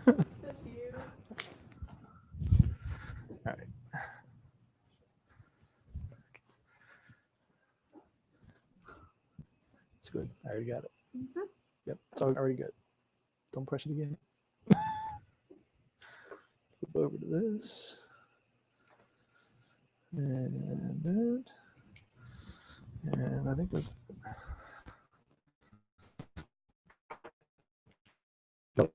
All right. It's good. I already got it. Yep, it's already good. Don't push it again. Flip over to this. And that. And I think that's better.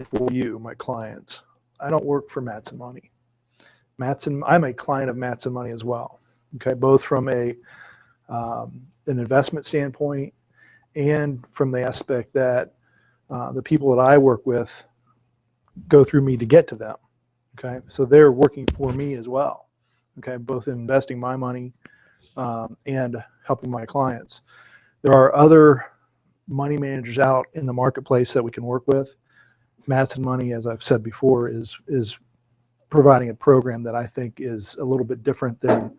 For you, my clients, I don't work for Matson Money. I'm a client of Matson Money as well. Okay, both from an investment standpoint and from the aspect that the people that I work with go through me to get to them. Okay, so they're working for me as well. Okay, both in investing my money and helping my clients. There are other money managers out in the marketplace that we can work with. Matson Money, as I've said before, is providing a program that I think is a little bit different than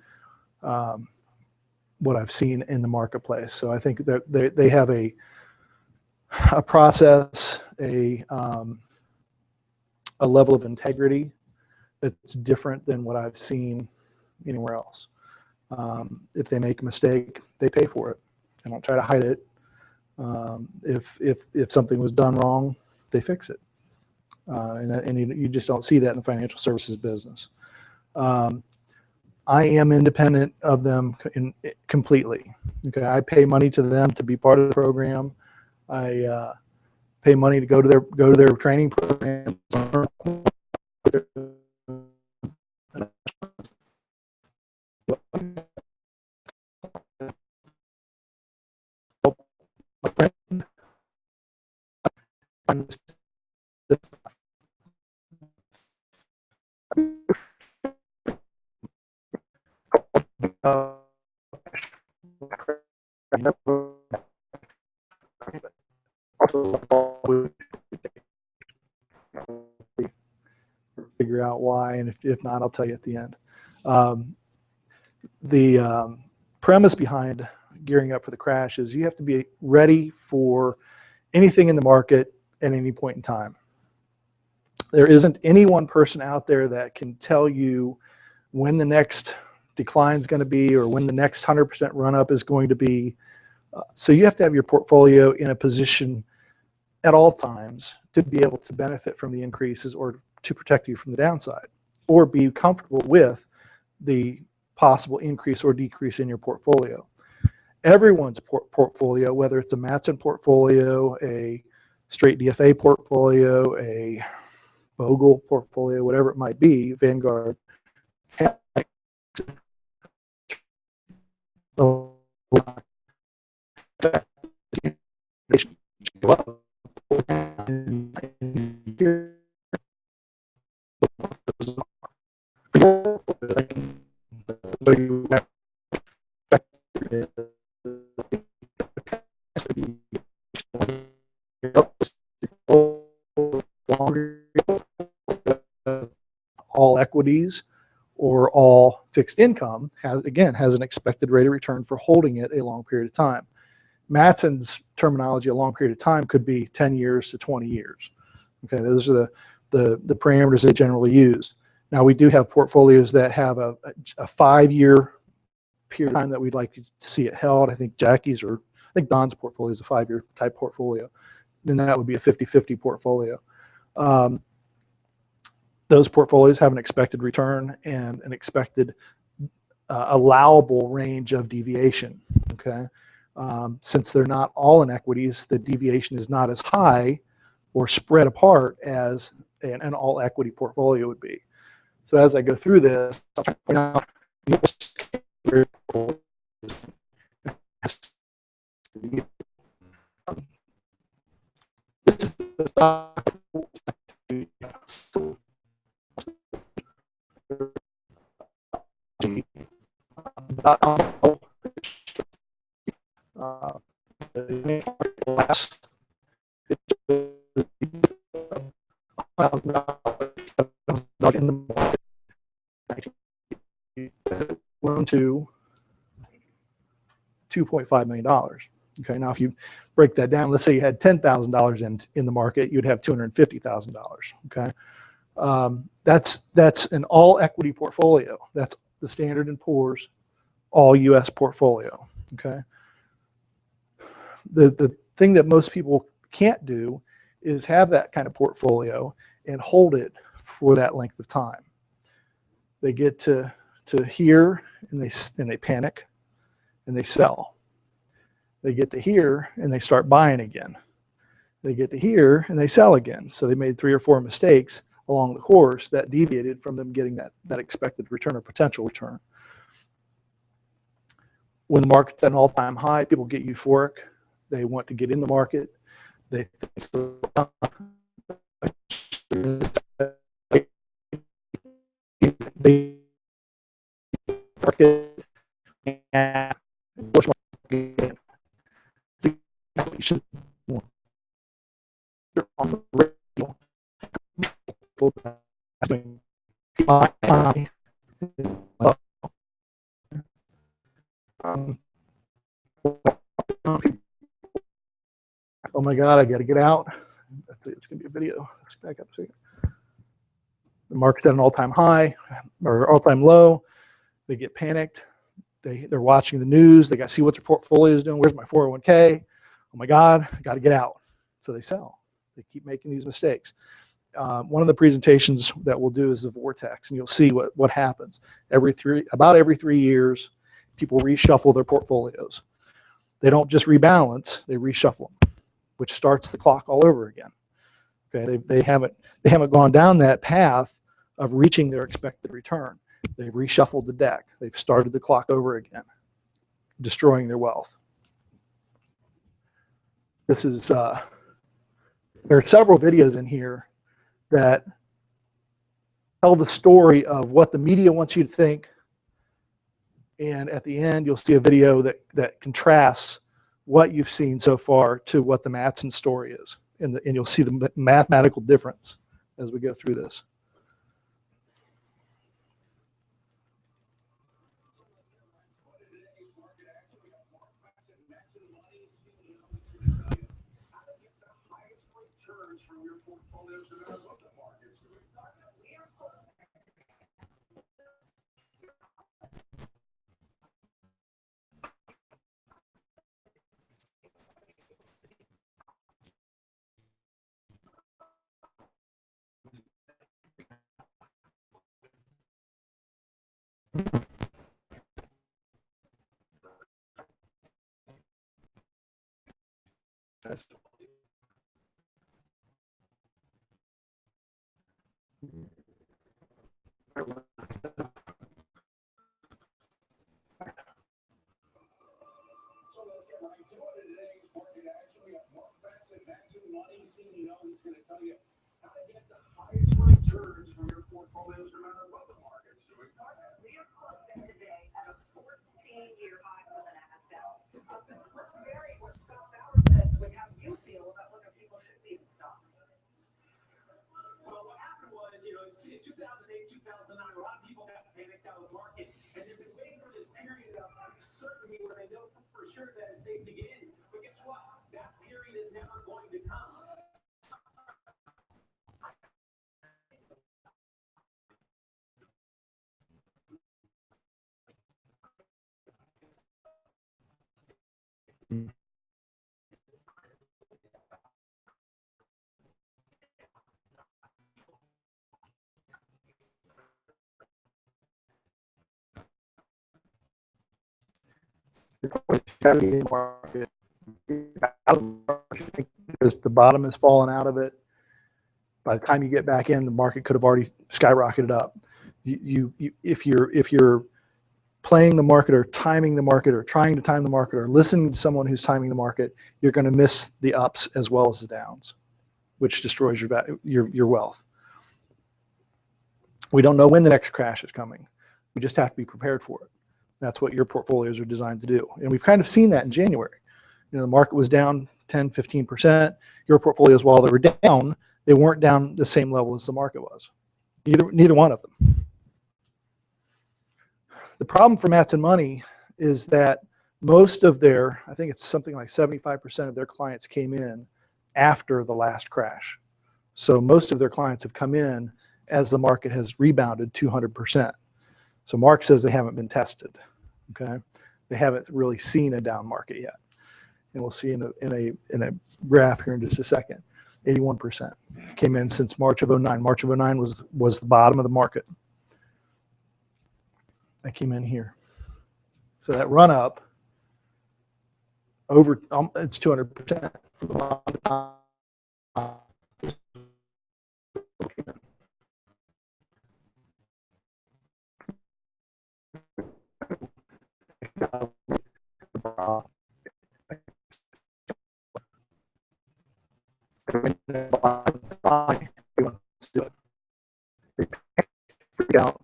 what I've seen in the marketplace. So I think that they have a process, a level of integrity that's different than what I've seen anywhere else. If they make a mistake, they pay for it. They don't try to hide it. If something was done wrong, they fix it. And you just don't see that in the financial services business. I am independent of them completely. Okay, I pay money to them to be part of the program. I pay money to go to their training program. Figure out why, and if not, I'll tell you at the end. The premise behind gearing up for the crash is you have to be ready for anything in the market at any point in time. There isn't any one person out there that can tell you when the next decline is going to be or when the next 100% run up is going to be. So you have to have your portfolio in a position at all times to be able to benefit from the increases or to protect you from the downside, or be comfortable with the possible increase or decrease in your portfolio. Everyone's portfolio, whether it's a Matson portfolio, a straight DFA portfolio, a Bogle portfolio, whatever it might be, Vanguard, all equities or all fixed income has an expected rate of return for holding it a long period of time. Matson's terminology, a long period of time, could be 10 years to 20 years. Okay, those are the parameters they generally use. Now, we do have portfolios that have a 5-year period of time that we'd like to see it held. I think Jackie's, or I think Don's portfolio is a 5-year type portfolio. Then that would be a 50-50 portfolio. Those portfolios have an expected return and an expected allowable range of deviation. Okay, since they're not all in equities, the deviation is not as high or spread apart as an all equity portfolio would be. So as I go through this, I'll try to point out this is the stock last in the market went to $2.5 million. Okay, now if you break that down, let's say you had $10,000 in the market, you'd have $250,000. Okay, that's an all equity portfolio. That's the Standard & Poor's all U.S. portfolio. Okay, the thing that most people can't do is have that kind of portfolio and hold it for that length of time. They get to here and they panic and they sell. They get to here and they start buying again. They get to here and they sell again. So they made 3 or 4 mistakes along the course that deviated from them getting that expected return or potential return. When the market's at an all-time high, people get euphoric. They want to get in the market. They think it's the market and on the radio. Oh my God, I got to get out. It's going to be a video. Let's back up a second. The market's at an all-time high or all-time low. They get panicked. They're watching the news. They got to see what their portfolio is doing. Where's my 401k? Oh my God, I got to get out. So they sell. They keep making these mistakes. One of the presentations that we'll do is the vortex, and you'll see what happens. About every 3 years, people reshuffle their portfolios. They don't just rebalance; they reshuffle them, which starts the clock all over again. Okay, they haven't gone down that path of reaching their expected return. They've reshuffled the deck. They've started the clock over again, destroying their wealth. This is there are several videos in here that tell the story of what the media wants you to think, and at the end you'll see a video that contrasts what you've seen so far to what the Matson story is, and you'll see the mathematical difference as we go through this. Because the bottom has fallen out of it. By the time you get back in, the market could have already skyrocketed up. If you're playing the market or timing the market or trying to time the market or listening to someone who's timing the market, you're going to miss the ups as well as the downs, which destroys your wealth. We don't know when the next crash is coming. We just have to be prepared for it. That's what your portfolios are designed to do. And we've kind of seen that in January. You know, the market was down 10, 15%. Your portfolios, while they were down, they weren't down the same level as the market was. Neither one of them. The problem for Matson Money is that most of their, I think it's something like 75% of their clients came in after the last crash. So most of their clients have come in as the market has rebounded 200%. So Mark says they haven't been tested. Okay, they haven't really seen a down market yet, and we'll see in a graph here in just a second. 81% came in since March of 09. March of 09 was the bottom of the market. That came in here. So that run up over it's 200% from the bottom. Freak out.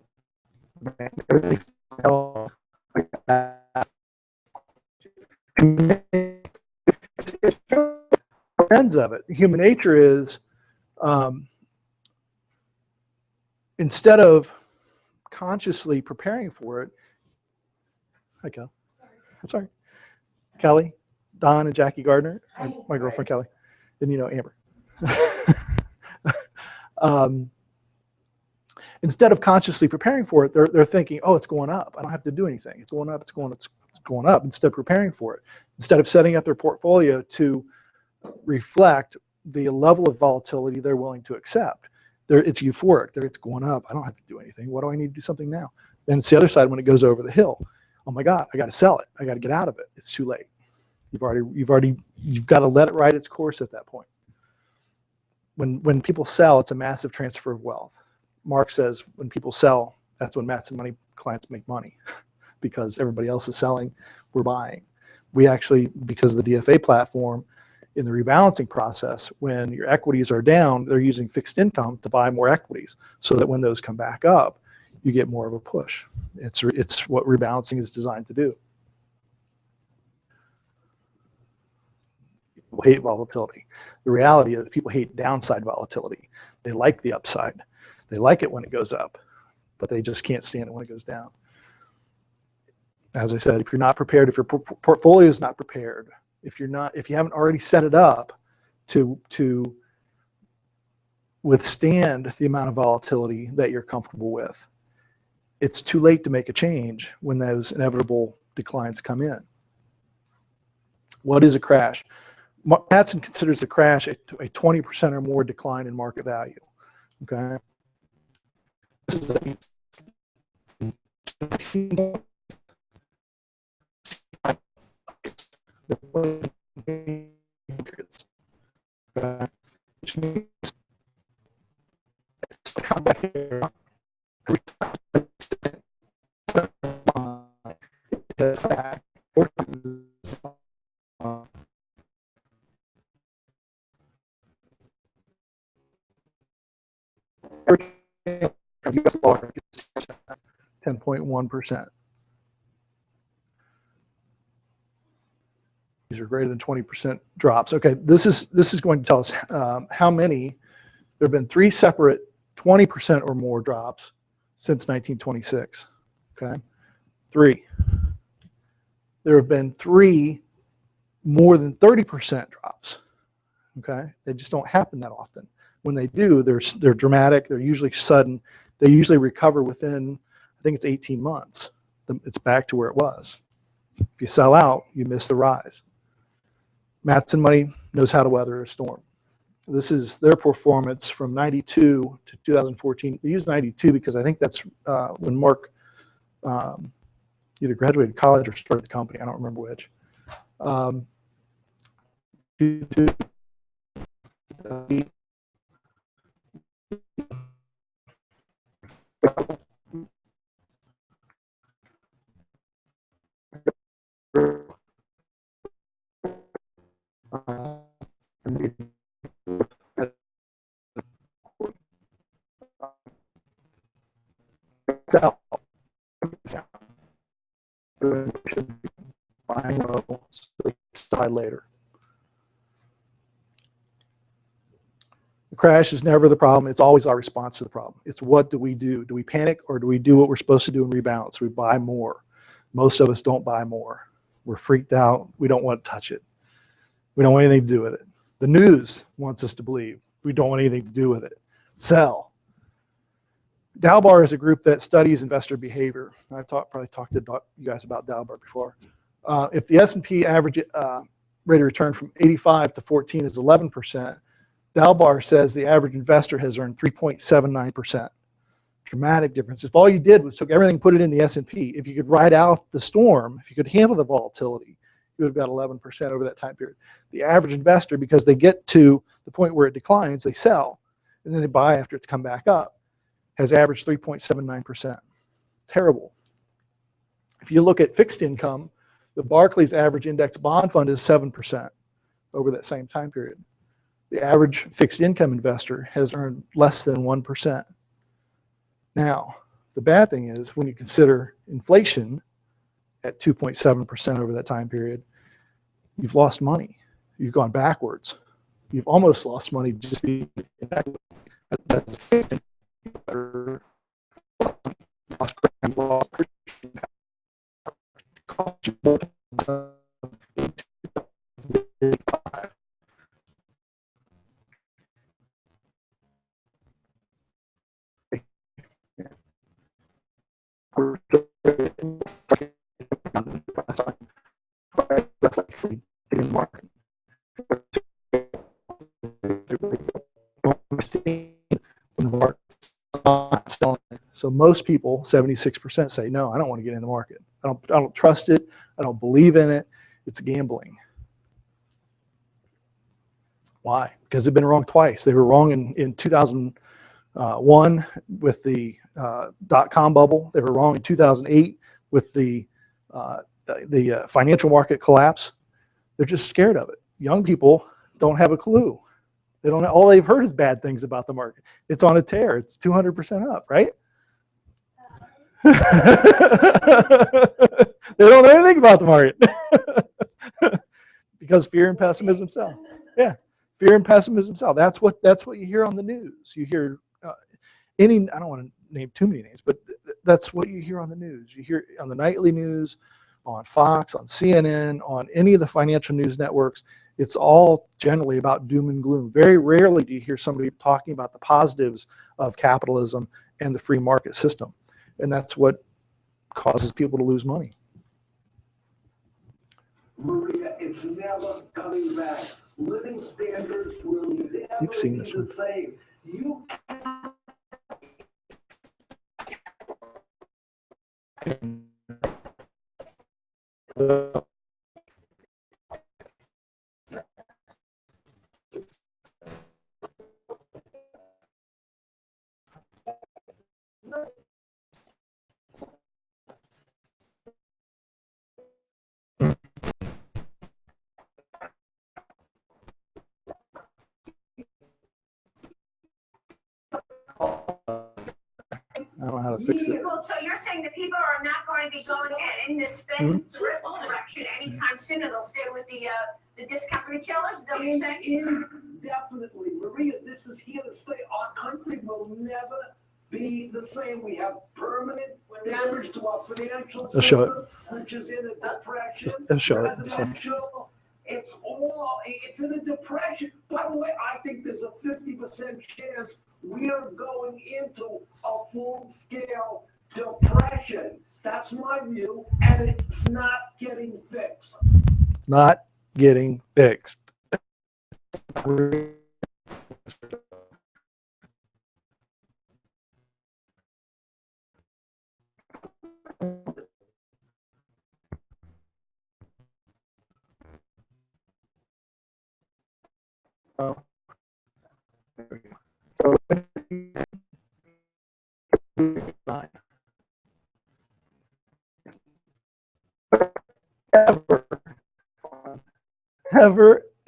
Everything ends of it. Human nature is instead of consciously preparing for it. Hi, Kel. That's all right. Kelly, Don, and Jackie Gardner, my girlfriend Kelly. Then you know Amber. Instead of consciously preparing for it, they're thinking, oh, it's going up. I don't have to do anything. It's going up. It's going up. Instead of preparing for it, instead of setting up their portfolio to reflect the level of volatility they're willing to accept. It's euphoric. It's going up. I don't have to do anything. What do I need to do something now? Then it's the other side when it goes over the hill. Oh my God, I got to sell it. I got to get out of it. It's too late. You've got to let it ride its course at that point. When people sell, it's a massive transfer of wealth. Mark says when people sell, that's when Matson Money clients make money because everybody else is selling, we're buying. We actually, because of the DFA platform, in the rebalancing process, when your equities are down, they're using fixed income to buy more equities so that when those come back up, you get more of a push. It's what rebalancing is designed to do. People hate volatility. The reality is people hate downside volatility. They like the upside. They like it when it goes up, but they just can't stand it when it goes down. As I said, if you're not prepared, if your portfolio is not prepared, if you haven't already set it up to withstand the amount of volatility that you're comfortable with, it's too late to make a change when those inevitable declines come in. What is a crash? Matson considers a crash a 20% or more decline in market value. Okay. This is which means US dollar is 10.1%. These are greater than 20% drops. Okay, this is going to tell us how many. There have been 3 separate 20% or more drops since 1926. Okay, 3. There have been 3 more than 30% drops. Okay, they just don't happen that often. When they do, they're dramatic. They're usually sudden. They usually recover within, I think it's 18 months. It's back to where it was. If you sell out, you miss the rise. Matson Money knows how to weather a storm. This is their performance from 92 to 2014. They use 92 because I think that's when Mark either graduated college or started the company. I don't remember which. buying low, so they decide later. The crash is never the problem. It's always our response to the problem. It's what do we do? Do we panic, or do we do what we're supposed to do and rebalance? We buy more. Most of us don't buy more. We're freaked out. We don't want to touch it. We don't want anything to do with it. The news wants us to believe. We don't want anything to do with it. Sell. Dalbar is a group that studies investor behavior. I've probably talked to you guys about Dalbar before. If the S&P average rate of return from 85 to 14 is 11%, Dalbar says the average investor has earned 3.79%. Dramatic difference. If all you did was took everything, put it in the S&P, if you could ride out the storm, if you could handle the volatility, you would have got 11% over that time period. The average investor, because they get to the point where it declines, they sell, and then they buy after it's come back up, has averaged 3.79%. Terrible. If you look at fixed income, the Barclays average index bond fund is 7% over that same time period. The average fixed income investor has earned less than 1%. Now, the bad thing is when you consider inflation at 2.7% over that time period, you've lost money. You've gone backwards. You've almost lost money just being that's So most people, 76%, say, no, I don't want to get in the market. I don't trust it. I don't believe in it. It's gambling. Why? Because they've been wrong twice. They were wrong in 2001 with the dot-com bubble. They were wrong in 2008 with the financial market collapse. They're just scared of it. Young people don't have a clue. They don't. All they've heard is bad things about the market. It's on a tear. It's 200% up, right? They don't know anything about the market because fear and pessimism sell. Yeah, fear and pessimism sell. That's what you hear on the news. You hear I don't want to name too many names, but that's what you hear on the news. You hear on the nightly news, on Fox, on CNN, on any of the financial news networks. It's all generally about doom and gloom. Very rarely do you hear somebody talking about the positives of capitalism and the free market system. And that's what causes people to lose money. Maria, it's never coming back. Living standards will never You've seen be this the one. same. You I don't know how to fix it. Well, so you're saying that people are not going to be going in this spendthrift direction anytime soon, and they'll stay with the discount retailers? Is that what you're saying? Indefinitely, Maria, this is here to stay. Our country will never be the same. We have permanent damage to our financial system, which is in a depression. Residential, it's in a depression. By the way, I think there's a 50% chance we are going into a full-scale depression. That's my view, and it's not getting fixed. It's not getting fixed. Oh. So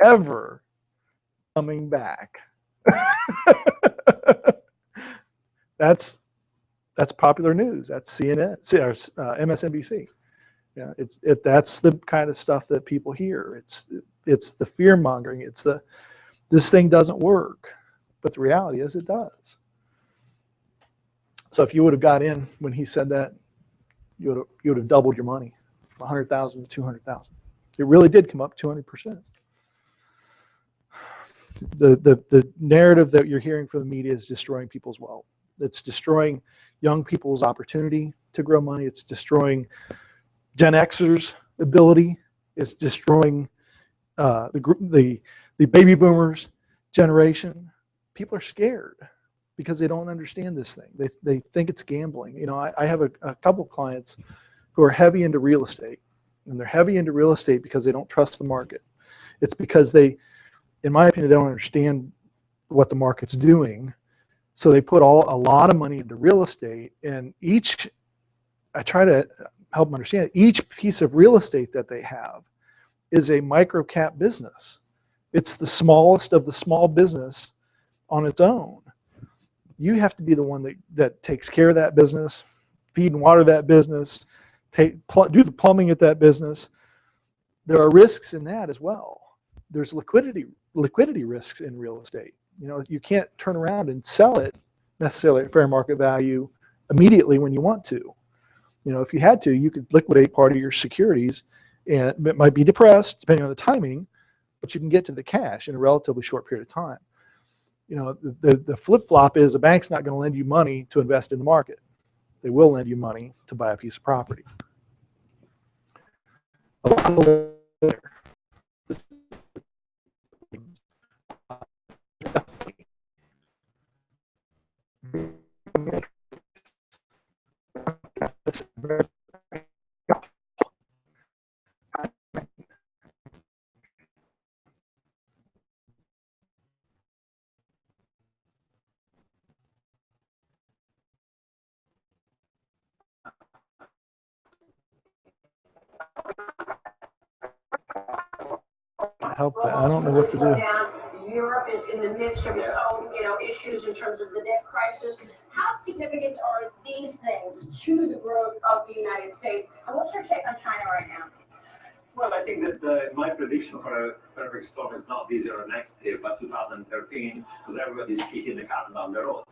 ever coming back. That's popular news. That's CNN, MSNBC. Yeah, that's the kind of stuff that people hear. It's the fear mongering. It's this thing doesn't work, but the reality is it does. So if you would have got in when he said that, you would have doubled your money from 100,000 to 200,000. It really did come up 200%. The narrative that you're hearing from the media is destroying people's wealth. It's destroying young people's opportunity to grow money. It's destroying Gen Xers' ability. It's destroying the baby boomers generation. People are scared because they don't understand this thing. They think it's gambling. You know, I have a couple clients who are heavy into real estate, and they're heavy into real estate because they don't trust the market. It's because they, in my opinion, they don't understand what the market's doing. So they put a lot of money into real estate, and I try to help them understand, each piece of real estate that they have is a micro cap business. It's the smallest of the small business on its own. You have to be the one that takes care of that business, feed and water that business, do the plumbing at that business. There are risks in that as well. There's liquidity risks in real estate. You know, you can't turn around and sell it necessarily at fair market value immediately when you want to. You know, if you had to, you could liquidate part of your securities, and it might be depressed depending on the timing, but you can get to the cash in a relatively short period of time. You know, the flip-flop is a bank's not going to lend you money to invest in the market. They will lend you money to buy a piece of property. A lot of help that. I don't know what to do. Europe is in the midst of its own, issues in terms of the debt crisis. How significant are these things to the growth of the United States? And what's your take on China right now? Well, I think that my prediction for a perfect storm is not this year or next year, but 2013, because everybody's kicking the can down the road.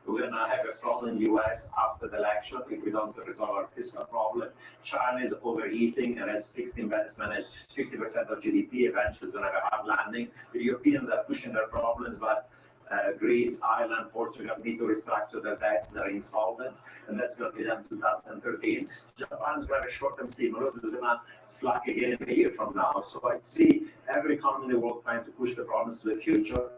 We're going to have a problem in the US after the election if we don't resolve our fiscal problem. China is overheating and has fixed investment at 50% of GDP. Eventually, it's going to have a hard landing. The Europeans are pushing their problems, but Greece, Ireland, Portugal need to restructure their debts. They're insolvent, and that's going to be done in 2013. Japan's going to have a short-term stimulus. It's going to slack again in a year from now. So I see every economy in the world trying to push the problems to the future.